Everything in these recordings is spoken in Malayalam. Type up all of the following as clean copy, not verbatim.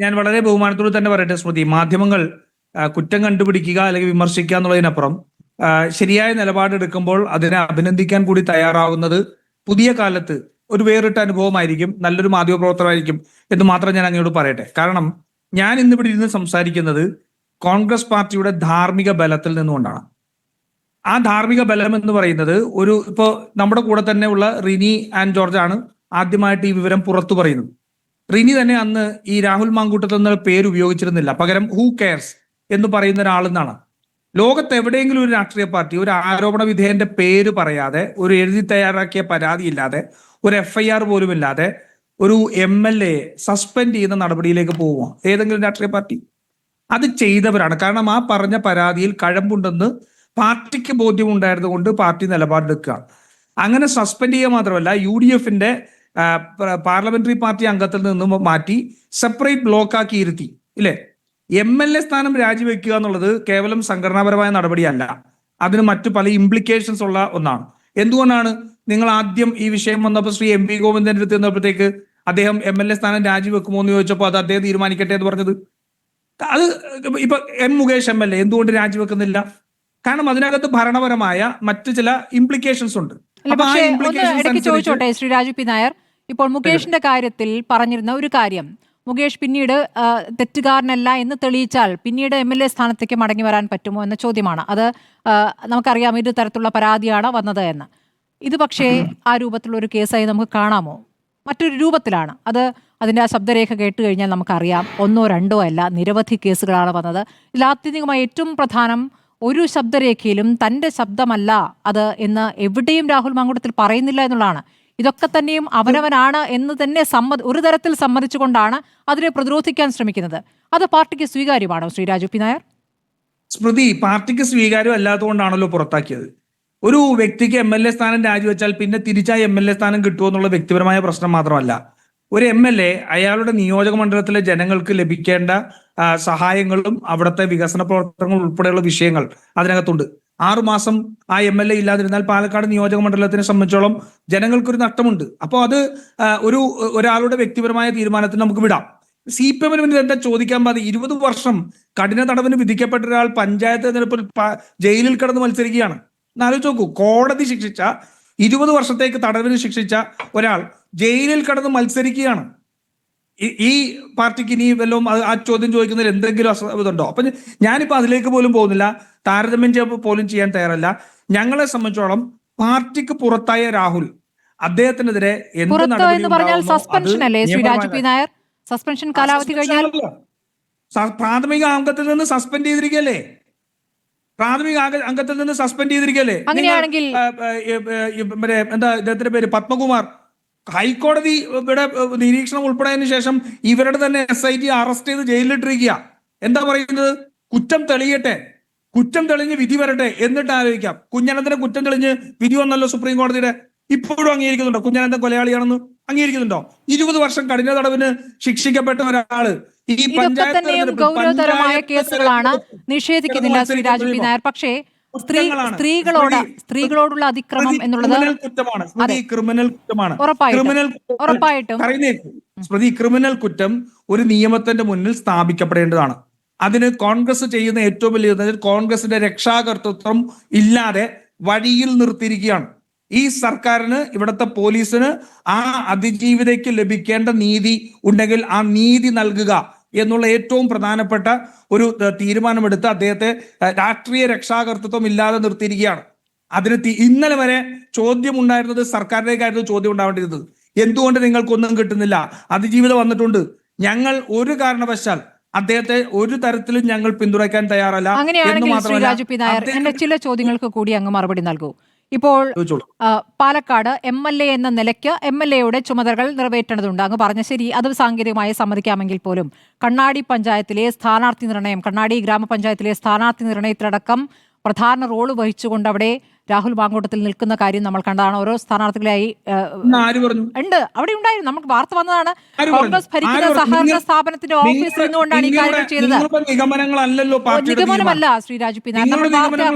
ഞാൻ വളരെ ബഹുമാനത്തോട് തന്നെ പറയട്ടെ സ്മൃതി, മാധ്യമങ്ങൾ കുറ്റം കണ്ടുപിടിക്കുക അല്ലെങ്കിൽ വിമർശിക്കുക എന്നുള്ളതിനപ്പുറം ശരിയായ നിലപാടെടുക്കുമ്പോൾ അതിനെ അഭിനന്ദിക്കാൻ കൂടി തയ്യാറാവുന്നത് പുതിയ കാലത്ത് ഒരു വേറിട്ട അനുഭവമായിരിക്കും, നല്ലൊരു മാധ്യമപ്രവർത്തനമായിരിക്കും എന്ന് മാത്രം ഞാൻ അങ്ങോട്ട് പറയട്ടെ. കാരണം ഞാൻ ഇന്നിവിടെ ഇരുന്ന് സംസാരിക്കുന്നത് കോൺഗ്രസ് പാർട്ടിയുടെ ധാർമ്മിക ബലത്തിൽ നിന്നുകൊണ്ടാണ്. ആ ധാർമ്മിക ബലം എന്ന് പറയുന്നത് ഇപ്പോ നമ്മുടെ കൂടെ തന്നെ ഉള്ള റിനി ആൻഡ് ജോർജ് ആണ് ആദ്യമായിട്ട് ഈ വിവരം പുറത്തു പറയുന്നത്. റിനി തന്നെ അന്ന് ഈ രാഹുൽ മാങ്കൂട്ടത്തിൽ എന്ന പേര് ഉപയോഗിച്ചിരുന്നില്ല, പകരം ഹൂ കെയർസ് എന്ന് പറയുന്ന ഒരാളെന്നാണ്. ലോകത്ത് എവിടെയെങ്കിലും ഒരു രാഷ്ട്രീയ പാർട്ടി ഒരു ആരോപണ വിധേയന്റെ പേര് പറയാതെ, ഒരു എഴുതി തയ്യാറാക്കിയ പരാതി ഇല്ലാതെ, ഒരു FIR പോലും ഇല്ലാതെ ഒരു MLA സസ്പെൻഡ് ചെയ്യുന്ന നടപടിയിലേക്ക് പോവുക ഏതെങ്കിലും രാഷ്ട്രീയ പാർട്ടി? അത് ചെയ്തവരാണ്. കാരണം ആ പറഞ്ഞ പരാതിയിൽ കഴമ്പുണ്ടെന്ന് പാർട്ടിക്ക് ബോധ്യമുണ്ടായിരുന്നത് കൊണ്ട് പാർട്ടി നിലപാടെടുക്കുകയാണ്. അങ്ങനെ സസ്പെൻഡ് ചെയ്യുക മാത്രമല്ല, UDFന്റെ പാർലമെന്ററി പാർട്ടി അംഗത്തിൽ നിന്നും മാറ്റി സെപ്പറേറ്റ് ബ്ലോക്കാക്കി ഇരുത്തി. ഇല്ലേ? MLA സ്ഥാനം രാജിവെക്കുക എന്നുള്ളത് കേവലം സംഘടനാപരമായ നടപടിയല്ല, അതിന് മറ്റു പല ഇംപ്ലിക്കേഷൻസ് ഉള്ള ഒന്നാണ്. എന്തുകൊണ്ടാണ് നിങ്ങൾ ആദ്യം ഈ വിഷയം വന്നപ്പോൾ ശ്രീ MP ഗോവിന്ദന്റെ അടുത്ത് ചെന്നപ്പോഴത്തേക്ക് അദ്ദേഹം MLA സ്ഥാനം രാജിവെക്കുമോ എന്ന് ചോദിച്ചപ്പോൾ അത് അദ്ദേഹം തീരുമാനിക്കട്ടെ എന്ന് പറഞ്ഞത്? അത് ഇപ്പൊ മുകേഷ് MLA എന്തുകൊണ്ട് രാജിവെക്കുന്നില്ല? കാരണം അതിനകത്ത് ഭരണപരമായ മറ്റു ചില ഇംപ്ലിക്കേഷൻസ് ഉണ്ട്. ചോദിച്ചോട്ടെ ശ്രീ രാജു പി നായർ, ഇപ്പോൾ മുകേഷിന്റെ കാര്യത്തിൽ പറഞ്ഞിരുന്ന ഒരു കാര്യം, മുകേഷ് പിന്നീട് തെറ്റുകാരനല്ല എന്ന് തെളിയിച്ചാൽ പിന്നീട് MLA സ്ഥാനത്തേക്ക് മടങ്ങി വരാൻ പറ്റുമോ എന്ന ചോദ്യമാണ്. അത് നമുക്കറിയാം, ഇത് തരത്തിലുള്ള പരാതിയാണ് വന്നത് എന്ന്. ഇത് പക്ഷേ ആ രൂപത്തിലുള്ള ഒരു കേസായി നമുക്ക് കാണാമോ? മറ്റൊരു രൂപത്തിലാണ് അത്. അതിൻ്റെ ആ ശബ്ദരേഖ കേട്ട് കഴിഞ്ഞാൽ നമുക്കറിയാം, 1 2 അല്ല, നിരവധി കേസുകളാണ് വന്നത്. ഇതിൽ ആത്യന്തികമായി ഏറ്റവും പ്രധാനം, ഒരു ശബ്ദരേഖയിലും തൻ്റെ ശബ്ദമല്ല അത് എന്ന് എവിടെയും രാഹുൽ മാങ്കൂട്ടത്തിൽ പറയുന്നില്ല എന്നുള്ളതാണ്. ഇതൊക്കെ തന്നെയും അവനവനാണ് എന്ന് തന്നെ ഒരു തരത്തിൽ സമ്മതിച്ചുകൊണ്ടാണ് അതിനെ പ്രതിരോധിക്കാൻ ശ്രമിക്കുന്നത്. അത് പാർട്ടിക്ക് സ്വീകാര്യമാണോ ശ്രീ രാജു പി നായർ? സ്മൃതി, പാർട്ടിക്ക് സ്വീകാര്യം അല്ലാത്തതുകൊണ്ടാണല്ലോ പുറത്താക്കിയത്. ഒരു വ്യക്തിക്ക് MLA സ്ഥാനം രാജിവെച്ചാൽ പിന്നെ തിരിച്ചായി MLA സ്ഥാനം കിട്ടുമോ എന്നുള്ള വ്യക്തിപരമായ പ്രശ്നം മാത്രമല്ല, ഒരു MLA അയാളുടെ നിയോജക മണ്ഡലത്തിലെ ജനങ്ങൾക്ക് ലഭിക്കേണ്ട സഹായങ്ങളും അവിടുത്തെ വികസന പ്രവർത്തനങ്ങൾ ഉൾപ്പെടെയുള്ള വിഷയങ്ങൾ അതിനകത്തുണ്ട്. 6 മാസം ആ MLA ഇല്ലാതിരുന്നാൽ പാലക്കാട് നിയോജക മണ്ഡലത്തിനെ സംബന്ധിച്ചോളം ജനങ്ങൾക്കൊരു നഷ്ടമുണ്ട്. അപ്പോൾ അത് ഒരാളുടെ വ്യക്തിപരമായ തീരുമാനത്തിന് നമുക്ക് വിടാം. CPM-ന് മുന്നിൽ എന്താ ചോദിക്കാൻ പാടില്ല? 20 വർഷം കഠിന തടവിന് വിധിക്കപ്പെട്ട ഒരാൾ പഞ്ചായത്ത് തെരഞ്ഞെടുപ്പിൽ ജയിലിൽ കിടന്ന് മത്സരിക്കുകയാണ്. എന്നാലോചിച്ച് നോക്കൂ, കോടതി ശിക്ഷിച്ച 20 വർഷത്തേക്ക് തടവിന് ശിക്ഷിച്ച ഒരാൾ ജയിലിൽ കിടന്ന് മത്സരിക്കുകയാണ്. ഈ പാർട്ടിക്ക് ഇനി വല്ലതും ആ ചോദ്യം ചോദിക്കുന്നതിൽ എന്തെങ്കിലും ഇതുണ്ടോ? അപ്പൊ ഞാനിപ്പോ അതിലേക്ക് പോലും പോകുന്നില്ല, താരതമ്യം പോലും ചെയ്യാൻ തയ്യാറല്ല. ഞങ്ങളെ സംബന്ധിച്ചോളം പാർട്ടിക്ക് പുറത്തായ രാഹുൽ, അദ്ദേഹത്തിനെതിരെ സസ്പെൻഷൻ കാലാവധി കഴിഞ്ഞാൽ പ്രാഥമിക അംഗത്തിൽ നിന്ന് സസ്പെൻഡ് ചെയ്തിരിക്കല്ലേ? പ്രാഥമിക അംഗത്തിൽ നിന്ന് സസ്പെൻഡ് ചെയ്തിരിക്കല്ലേ? അങ്ങനെയാണെങ്കിൽ എന്താ ഇദ്ദേഹത്തിന്റെ പേര്, പത്മകുമാർ, ഹൈക്കോടതി ഇവിടെ നിരീക്ഷണം ഉൾപ്പെടെയതിനു ശേഷം ഇവരുടെ തന്നെ SIT അറസ്റ്റ് ചെയ്ത് ജയിലിലിട്ടിരിക്കുക. എന്താ പറയുന്നത്? കുറ്റം തെളിയട്ടെ, കുറ്റം തെളിഞ്ഞ് വിധി വരട്ടെ, എന്നിട്ട് ആലോചിക്കാം. കുഞ്ഞനന്തനെ കുറ്റം തെളിഞ്ഞ് വിധി വന്നല്ലോ സുപ്രീം കോടതിയുടെ. ഇപ്പോഴും അംഗീകരിക്കുന്നുണ്ടോ കുഞ്ഞനന്തൻ കൊലയാളിയാണെന്ന്? അംഗീകരിക്കുന്നുണ്ടോ? 20 വർഷം കഠിന തടവിന് ശിക്ഷിക്കപ്പെട്ട ഒരാള് ഈ ഗൗരവതരമായ കേസുകളാണ്, നിഷേധിക്കുന്നില്ല ശ്രീ രാജു പി നായർ. പക്ഷേ സ്ത്രീകളോടുള്ള അതിക്രമം എന്നുള്ളത് ക്രിമിനൽ കുറ്റമാണ്. ഉറപ്പായിട്ടും ക്രിമിനൽ കുറ്റം ഒരു നിയമത്തിന്റെ മുന്നിൽ സ്ഥാപിക്കപ്പെടേണ്ടതാണ്. അതിന് കോൺഗ്രസ് ചെയ്യുന്ന ഏറ്റവും വലിയ കോൺഗ്രസിന്റെ രക്ഷാകർതൃത്വം ഇല്ലാതെ വഴിയിൽ നിർത്തിയിരിക്കുകയാണ്. ഈ സർക്കാരിന്, ഇവിടുത്തെ പോലീസിന് ആ അതിജീവിതയ്ക്ക് ലഭിക്കേണ്ട നീതി ഉണ്ടെങ്കിൽ ആ നീതി നൽകുക എന്നുള്ള ഏറ്റവും പ്രധാനപ്പെട്ട ഒരു തീരുമാനമെടുത്ത് അദ്ദേഹത്തെ രാഷ്ട്രീയ രക്ഷാകർതൃത്വം ഇല്ലാതെ നിർത്തിയിരിക്കുകയാണ്. അതിന് ഇന്നലെ വരെ ചോദ്യം ഉണ്ടായിരുന്നത് സർക്കാരിലേക്കായിരുന്നു ചോദ്യം ഉണ്ടാവേണ്ടിയിരുന്നത്. എന്തുകൊണ്ട് നിങ്ങൾക്കൊന്നും കിട്ടുന്നില്ല? അതിജീവിതം വന്നിട്ടുണ്ട്. ഞങ്ങൾ ഒരു കാരണവശാൽ അദ്ദേഹത്തെ ഒരു തരത്തിലും ഞങ്ങൾ പിന്തുണയ്ക്കാൻ തയ്യാറല്ല. എന്റെ ചില ചോദ്യങ്ങൾക്ക് കൂടി അങ്ങ് മറുപടി നൽകൂ. ഇപ്പോൾ പാലക്കാട് MLA എന്ന നിലയ്ക്ക് MLA-യുടെ ചുമതലകൾ നിറവേറ്റേണ്ടതുണ്ട്. അങ്ങ് പറഞ്ഞ ശരി, അത് സാങ്കേതികമായി സമ്മതിക്കാമെങ്കിൽ പോലും കണ്ണാടി പഞ്ചായത്തിലെ സ്ഥാനാർത്ഥി നിർണയം, കണ്ണാടി ഗ്രാമപഞ്ചായത്തിലെ സ്ഥാനാർത്ഥി നിർണയത്തിലടക്കം പ്രധാന റോള് വഹിച്ചുകൊണ്ട് അവിടെ രാഹുൽ മാങ്കൂട്ടത്തിൽ നിൽക്കുന്ന കാര്യം നമ്മൾ കണ്ടതാണ്. ഓരോ സ്ഥാനാർത്ഥികളായി ഉണ്ട്, അവിടെ ഉണ്ടായിരുന്നു, നമുക്ക് വാർത്ത വന്നതാണ്. കോൺഗ്രസ് ഭരിക്കുന്ന സഹകരണ സ്ഥാപനത്തിന്റെ ഓഫീസിൽ നിന്നുകൊണ്ടാണ് ഈ കാര്യങ്ങൾ ചെയ്തത്. നിഗമനമല്ല ശ്രീ രാജു പി നായർ.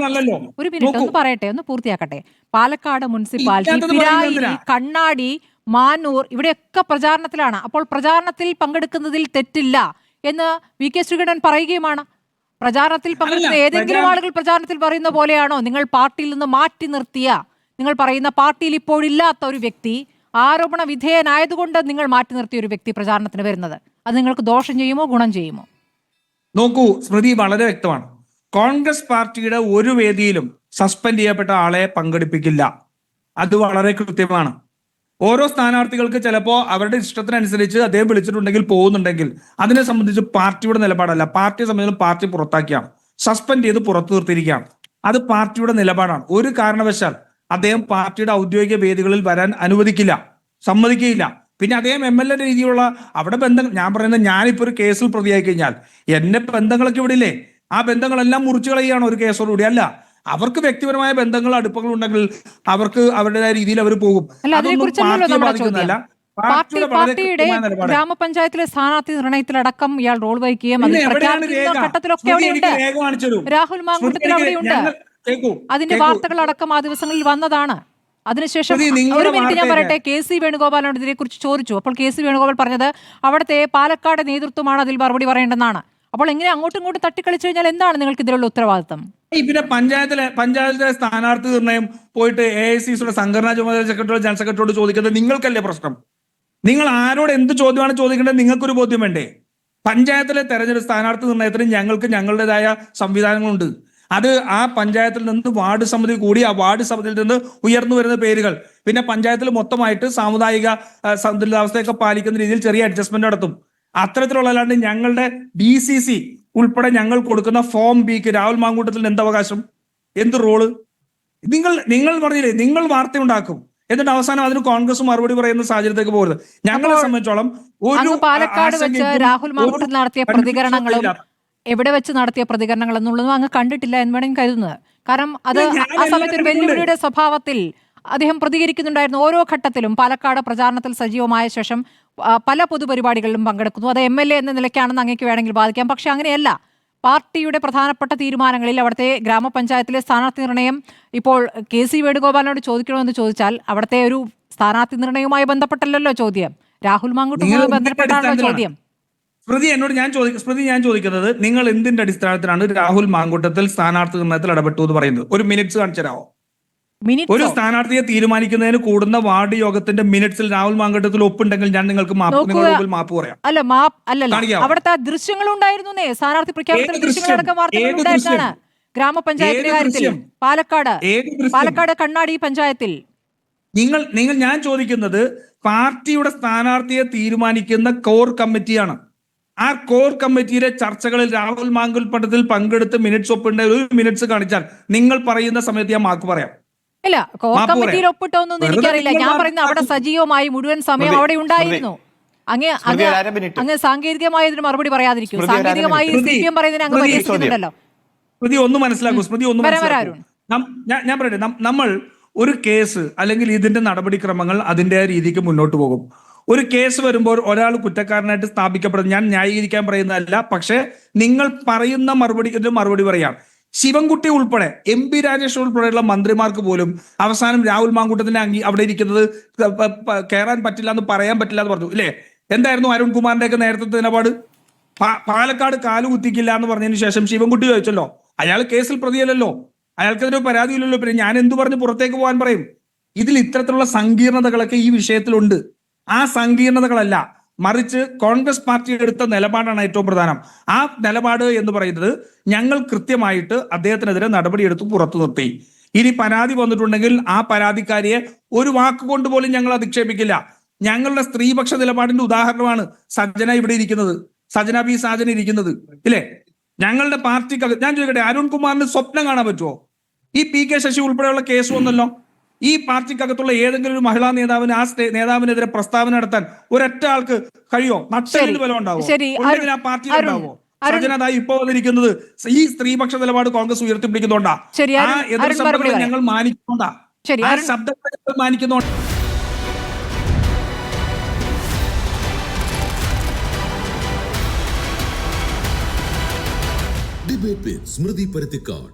ഒരു മിനിറ്റ് ഒന്ന് പറയട്ടെ, ഒന്ന് പൂർത്തിയാക്കട്ടെ. പാലക്കാട് മുനിസിപ്പാലിറ്റി, പിരായി, കണ്ണാടി, മാനൂർ, ഇവിടെയൊക്കെ പ്രചാരണത്തിലാണ്. അപ്പോൾ പ്രചാരണത്തിൽ പങ്കെടുക്കുന്നതിൽ തെറ്റില്ല എന്ന് വി.കെ. ശ്രീകണ്ഠൻ പറയുകയുമാണ്. പ്രചാരണത്തിൽ പങ്കെടുക്കുന്ന ഏതെങ്കിലും ആളുകൾ പ്രചാരണത്തിൽ പറയുന്ന പോലെയാണോ നിങ്ങൾ പാർട്ടിയിൽ നിന്ന് മാറ്റി നിർത്തിയ, നിങ്ങൾ പറയുന്ന പാർട്ടിയിൽ ഇപ്പോഴില്ലാത്ത ഒരു വ്യക്തി, ആരോപണ വിധേയനായതുകൊണ്ട് നിങ്ങൾ മാറ്റി നിർത്തിയ ഒരു വ്യക്തി പ്രചാരണത്തിന് വരുന്നത്? അത് നിങ്ങൾക്ക് ദോഷം ചെയ്യുമോ ഗുണം ചെയ്യുമോ? നോക്കൂ സ്മൃതി, വളരെ വ്യക്തമാണ്. കോൺഗ്രസ് പാർട്ടിയുടെ ഒരു വേദിയിലും സസ്പെൻഡ് ചെയ്യപ്പെട്ട ആളെ പങ്കെടുപ്പിക്കില്ല. അത് വളരെ കൃത്യമാണ്. ഓരോ സ്ഥാനാർത്ഥികൾക്ക് ചിലപ്പോൾ അവരുടെ ഇഷ്ടത്തിനനുസരിച്ച് അദ്ദേഹം വിളിച്ചിട്ടുണ്ടെങ്കിൽ പോകുന്നുണ്ടെങ്കിൽ അതിനെ സംബന്ധിച്ച് പാർട്ടിയുടെ നിലപാടല്ല. പാർട്ടിയെ സംബന്ധിച്ച് പാർട്ടി പുറത്താക്കിയാണ്, സസ്പെൻഡ് ചെയ്ത് പുറത്തു നിർത്തിയിരിക്കുകയാണ്. അത് പാർട്ടിയുടെ നിലപാടാണ്. ഒരു കാരണവശാൽ അദ്ദേഹം പാർട്ടിയുടെ ഔദ്യോഗിക വേദികളിൽ വരാൻ അനുവദിക്കില്ല, സമ്മതിക്കുകയില്ല. പിന്നെ അദ്ദേഹം MLA രീതിയിലുള്ള അവിടെ ബന്ധങ്ങൾ, ഞാൻ പറയുന്നത് ഞാനിപ്പോ ഒരു കേസിൽ പ്രതിയായി കഴിഞ്ഞാൽ എന്നെ ബന്ധങ്ങളൊക്കെ ഇവിടെ ഇല്ലേ, ആ ബന്ധങ്ങളെല്ലാം മുറിച്ചു കളയുകയാണ് ഒരു കേസോടുകൂടി. അല്ല, അവർക്ക് വ്യക്തിപരമായ ബന്ധങ്ങൾ, അടുപ്പങ്ങൾ ഉണ്ടെങ്കിൽ അവർക്ക് അവരുടേതായ രീതിയിൽ അവർ പോകും. പാർട്ടിയുടെ ഗ്രാമപഞ്ചായത്തിലെ സ്ഥാനാർത്ഥി നിർണയത്തിലടക്കം ഇയാൾ റോൾ വഹിക്കുകയും ഘട്ടത്തിലൊക്കെ രാഹുൽ മാങ്കൂട്ടത്തിൽ അവിടെയുണ്ട്. അതിന്റെ വാർത്തകളടക്കം ആ ദിവസങ്ങളിൽ വന്നതാണ്. അതിനുശേഷം ഒരു മിനിറ്റ് ഞാൻ പറയട്ടെ, KC വേണുഗോപാലിനോട് ഇതിനെക്കുറിച്ച് ചോദിച്ചു. അപ്പോൾ KC വേണുഗോപാൽ പറഞ്ഞത് അവിടുത്തെ പാലക്കാട് നേതൃത്വമാണ് അതിൽ മറുപടി പറയേണ്ടതെന്നാണ്. അപ്പോൾ എങ്ങനെ അങ്ങോട്ടും ഇങ്ങോട്ടും തട്ടിക്കളിച്ചു കഴിഞ്ഞാൽ എന്താണ് നിങ്ങൾക്ക് ഇതിലുള്ള ഉത്തരവാദിത്തം? പിന്നെ പഞ്ചായത്തിലെ സ്ഥാനാർത്ഥി നിർണയം പോയിട്ട് AICCയുടെ സംഘടനാ ചുമതല സെക്രട്ടറി, ജനറൽ സെക്രട്ടറിയോട് ചോദിക്കുന്നത് നിങ്ങൾക്കല്ലേ പ്രശ്നം? നിങ്ങൾ ആരോട് എന്ത് ചോദ്യമാണ് ചോദിക്കേണ്ടത്? നിങ്ങൾക്കൊരു ബോധ്യം വേണ്ടേ? പഞ്ചായത്തിലെ തെരഞ്ഞെടുപ്പ് സ്ഥാനാർത്ഥി നിർണയത്തിന് ഞങ്ങൾക്ക് ഞങ്ങളുടേതായ സംവിധാനങ്ങളുണ്ട്. അത് ആ പഞ്ചായത്തിൽ നിന്ന് വാർഡ് സമിതി കൂടി ആ വാർഡ് സമിതിയിൽ നിന്ന് ഉയർന്നു വരുന്ന പേരുകൾ, പിന്നെ പഞ്ചായത്തിൽ മൊത്തമായിട്ട് സാമുദായിക സന്തുലിതാവസ്ഥയൊക്കെ പാലിക്കുന്ന രീതിയിൽ ചെറിയ അഡ്ജസ്റ്റ്മെന്റ് നടത്തും. അത്തരത്തിലുള്ള, അല്ലാണ്ട് ഞങ്ങളുടെ BCC ഉൾപ്പെടെ ഞങ്ങൾ കൊടുക്കുന്ന ഫോം ബിക്ക് രാഹുൽ മാങ്കൂട്ടത്തിൽ എന്ത് അവകാശം, എന്ത് റോള്? നിങ്ങൾ പറഞ്ഞില്ലേ, നിങ്ങൾ വാർത്ത ഉണ്ടാക്കും, എന്നിട്ട് അവസാനം അതിന് കോൺഗ്രസ് മറുപടി പറയുന്ന സാഹചര്യത്തേക്ക് പോകരുത്. ഞങ്ങളെ സംബന്ധിച്ചോളം പാലക്കാട് വെച്ച് രാഹുൽ മാങ്കൂട്ടത്തിൽ നടത്തിയ പ്രതികരണങ്ങളും എവിടെ വെച്ച് നടത്തിയ പ്രതികരണങ്ങൾ എന്നുള്ളതും അങ്ങ് കണ്ടിട്ടില്ല എന്ന് വേണമെങ്കിൽ കരുതുന്നത്. കാരണം അത് ആ സമയത്ത് ഒരു വെല്ലുവിളിയുടെ സ്വഭാവത്തിൽ അദ്ദേഹം പ്രതികരിക്കുന്നുണ്ടായിരുന്നു. ഓരോ ഘട്ടത്തിലും പാലക്കാട് പ്രചാരണത്തിൽ സജീവമായ ശേഷം പല പൊതുപരിപാടികളിലും പങ്കെടുക്കുന്നു. അത് MLA എന്ന നിലയ്ക്കാണെന്ന് അങ്ങേക്ക് വേണമെങ്കിൽ ബാധിക്കാം. പക്ഷെ അങ്ങനെയല്ല. പാർട്ടിയുടെ പ്രധാനപ്പെട്ട തീരുമാനങ്ങളിൽ അവിടുത്തെ ഗ്രാമപഞ്ചായത്തിലെ സ്ഥാനാർത്ഥി നിർണയം ഇപ്പോൾ KC വേണുഗോപാലിനോട് ചോദിക്കണമെന്ന് ചോദിച്ചാൽ അവിടുത്തെ ഒരു സ്ഥാനാർത്ഥി നിർണയവുമായി ബന്ധപ്പെട്ടല്ലോ ചോദ്യം, രാഹുൽ മാങ്കൂട്ടവുമായി ബന്ധപ്പെട്ടാണല്ലോ ചോദ്യം. സ്മൃതി ഞാൻ ചോദിക്കുന്നത്, നിങ്ങൾ എന്തിന്റെ അടിസ്ഥാനത്തിലാണ് രാഹുൽ മാങ്കൂട്ടത്തിൽ സ്ഥാനാർത്ഥി നിർണയത്തിൽ ഇടപെട്ടു എന്ന് പറയുന്നത്? ഒരു മിനിറ്റ്സ് കാണിച്ചു തരാമോ? ഒരു സ്ഥാനാർത്ഥിയെ തീരുമാനിക്കുന്നതിന് കൂടുന്ന വാർഡ് യോഗത്തിന്റെ മിനിറ്റ്സിൽ രാഹുൽ മാങ്കൂട്ടത്തിൽ ഒപ്പുണ്ടെങ്കിൽ ഞാൻ നിങ്ങൾക്ക് മാപ്പ് പറയാം. അവിടുത്തെ ദൃശ്യങ്ങൾ ഉണ്ടായിരുന്നു. സ്ഥാനാർത്ഥി പ്രഖ്യാപനത്തിൽ ദൃശ്യങ്ങളടക്കം വാർത്തകളുണ്ടായിരുന്നാണ്. ഗ്രാമപഞ്ചായത്തിന്റെ കാര്യത്തിൽ പാലക്കാട് കണ്ണാടി പഞ്ചായത്തിൽ ഞാൻ ചോദിക്കുന്നത്, പാർട്ടിയുടെ സ്ഥാനാർത്ഥിയെ തീരുമാനിക്കുന്ന കോർ കമ്മിറ്റിയാണ്. ആ കോർ കമ്മിറ്റിയിലെ ചർച്ചകളിൽ രാഹുൽ മാങ്കൂട്ടത്തിൽ പങ്കെടുത്ത് മിനിറ്റ്സ് ഒപ്പുണ്ട് ഒരു മിനിറ്റ്സ് കാണിച്ചാൽ നിങ്ങൾ പറയുന്ന സമയത്ത് ഞാൻ മാർക്ക് പറയാം. ഇല്ല, കോർ കമ്മിറ്റിയിൽ ഒപ്പിട്ടോന്നും എനിക്കറിയില്ല. ഞാൻ പറയുന്നത് അവിടെ സജീവമായി മുഴുവൻ സമയം അവിടെ ഉണ്ടായിരുന്നു. അങ്ങ് സാങ്കേതികമായി ഇതിന് മറുപടി പറയാതിരിക്കും. സാങ്കേതികമായി CPM പറയുന്നതിന് അങ്ങ് പരിഹരിക്കുന്നുണ്ടല്ലോ. സ്മൃതി ഒന്ന് മനസ്സിലാക്കൂ. ഞാൻ പറയട്ടെ, നമ്മൾ ഒരു കേസ് അല്ലെങ്കിൽ ഇതിന്റെ നടപടിക്രമങ്ങൾ അതിന്റെ രീതിക്ക് മുന്നോട്ട് പോകും. ഒരു കേസ് വരുമ്പോൾ ഒരാൾ കുറ്റക്കാരനായിട്ട് സ്ഥാപിക്കപ്പെടുന്നത് ഞാൻ ന്യായീകരിക്കാൻ പറയുന്നതല്ല. പക്ഷെ നിങ്ങൾ പറയുന്ന മറുപടി പറയാം. ശിവൻകുട്ടി ഉൾപ്പെടെ MP രാജേഷ് ഉൾപ്പെടെയുള്ള മന്ത്രിമാർക്ക് പോലും അവസാനം രാഹുൽ മാങ്കൂട്ടത്തിന് അവിടെ ഇരിക്കുന്നത് കയറാൻ പറ്റില്ല എന്ന് പറയാൻ പറ്റില്ല എന്ന് പറഞ്ഞു, ഇല്ലേ? എന്തായിരുന്നു അരുൺകുമാറിന്റെ ഒക്കെ നേരത്തെ നിലപാട്? പാലക്കാട് കാലുകുത്തിക്കില്ല എന്ന് പറഞ്ഞതിന് ശേഷം ശിവൻകുട്ടി ചോദിച്ചല്ലോ, അയാൾ കേസിൽ പ്രതിയല്ലല്ലോ, അയാൾക്കെതിരെ പരാതിയില്ലല്ലോ, പിന്നെ ഞാൻ എന്തു പറഞ്ഞ് പുറത്തേക്ക് പോകാൻ പറയും? ഇതിൽ ഇത്തരത്തിലുള്ള സങ്കീർണതകളൊക്കെ ഈ വിഷയത്തിലുണ്ട്. ആ സങ്കീർണതകളല്ല, മറിച്ച് കോൺഗ്രസ് പാർട്ടി എടുത്ത നിലപാടാണ് ഏറ്റവും പ്രധാനം. ആ നിലപാട് എന്ന് പറയുന്നത്, ഞങ്ങൾ കൃത്യമായിട്ട് അദ്ദേഹത്തിനെതിരെ നടപടിയെടുത്ത് പുറത്തു നിർത്തി. ഇനി പരാതി വന്നിട്ടുണ്ടെങ്കിൽ ആ പരാതിക്കാരിയെ ഒരു വാക്കുകൊണ്ട് പോലും ഞങ്ങൾ അധിക്ഷേപിക്കില്ല. ഞങ്ങളുടെ സ്ത്രീപക്ഷ നിലപാടിന്റെ ഉദാഹരണമാണ് സജ്ജന ഇവിടെ ഇരിക്കുന്നത്, സജ്ജന P സാജന ഇരിക്കുന്നത്, ഇല്ലേ? ഞങ്ങളുടെ പാർട്ടിക്ക് ഞാൻ ചോദിക്കട്ടെ, അരുൺകുമാറിന് സ്വപ്നം കാണാൻ പറ്റുമോ? ഈ PK ശശി ഉൾപ്പെടെയുള്ള കേസ് വന്നല്ലോ. ഈ പാർട്ടിക്കകത്തുള്ള ഏതെങ്കിലും ഒരു മഹിളാ നേതാവിന് ആ നേതാവിനെതിരെ പ്രസ്താവന നടത്താൻ ഒരൊറ്റ ആൾക്ക് കഴിയോ? നട്ടലിന് ബലം ഉണ്ടാവോ? ആ പാർട്ടിയിൽ ഉണ്ടാവോ? സജന ഇപ്പോ വന്നിരിക്കുന്നത് ഈ സ്ത്രീപക്ഷ നിലപാട് കോൺഗ്രസ് ഉയർത്തിപ്പിടിക്കുന്നുണ്ടാ? ആ എതിർ ശബ്ദങ്ങളെ ഞങ്ങൾ മാനിക്കുന്നുണ്ടാ? ആ ശബ്ദങ്ങളെ മാനിക്കുന്നുണ്ട്. ഡിബേറ്റ് വിത്ത് സ്മൃതി പരുത്തിക്കാട്.